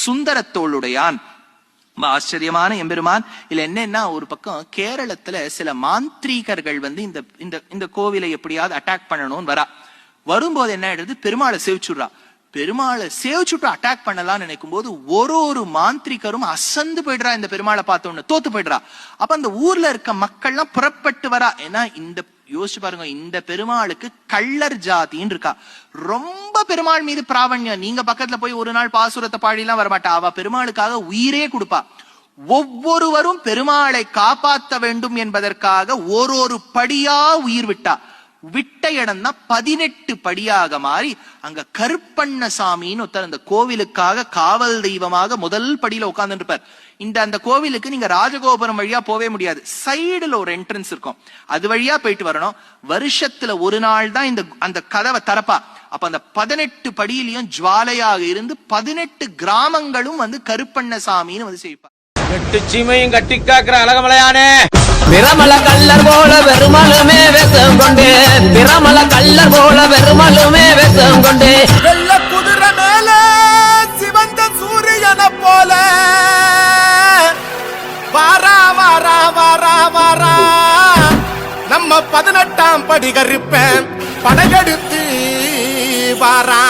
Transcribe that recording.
சுந்தரத்தோளுடையான். ஆச்சரியமான எம்பெருமான். இல்ல என்னன்னா, ஒரு பக்கம் கேரளத்துல சில மாந்திரீகர்கள் இந்த கோவிலை எப்படியாவது அட்டாக் பண்ணணும்னு வரும்போது என்ன ஆயிடுது, பெருமாளை சேவிச்சுடுறா. பெருமாளை சேவிச்சுட்டு அட்டாக் பண்ணலாம்னு நினைக்கும் போது ஒரு மாந்திரிகரும் அசந்து போயிடுறா. இந்த பெருமாளை பார்த்தோன்னு தோத்து போயிடுறா. அப்ப அந்த ஊர்ல இருக்க மக்கள்லாம் புறப்பட்டு வரா. ஏன்னா யோசிச்சு பாருங்க, இந்த பெருமாளுக்கு கள்ளர் ஜாதின்னு இருக்கா. ரொம்ப பெருமாள் மீது பிராவண்யம். நீங்க பக்கத்துல போய் ஒரு நாள் பாசுரத்தை பாடிலாம் வரமாட்டா. அவ பெருமாளுக்காக உயிரே கொடுப்பா. ஒவ்வொருவரும் பெருமாளை காப்பாற்ற வேண்டும் என்பதற்காக ஒரு படியா உயிர் விட்டா. விட்ட இடம் தான் 18 படியாக மாறி அங்க கருப்பண்ணசாமின்னு ஒருத்தர் அந்த கோவிலுக்காக காவல் தெய்வமாக முதல் படியில உட்கார்ந்து இருப்பார். அந்த கோவிலுக்கு நீங்க ராஜகோபுரம் வழியா போவே முடியாது. சைடுல ஒரு என்ட்ரன்ஸ் இருக்கும், அது வழியா போயிட்டு வரணும். வருஷத்துல ஒரு நாள் தான் அந்த கதவை திறப்பா. அப்ப அந்த 18 படியிலையும் ஜுவாலையாக இருந்து 18 கிராமங்களும் கருப்பண்ணசாமின்னு செய்ப்பா. சீமையும் கட்டி காக்குற அழகமலையானே, பிரமல கள்ளர் போல பெருமலுமே வேஷம் கொண்டு, பிரமல கள்ளர் போல பெருமலுமே வேஷம் கொண்டு, வெள்ள குதிரை மேல சிவந்த சூரியனை போல வாரா வாரா வாரா வாரா நம்ம 18ஆம் படி கருப்பேன் படையெடுத்து வாரா.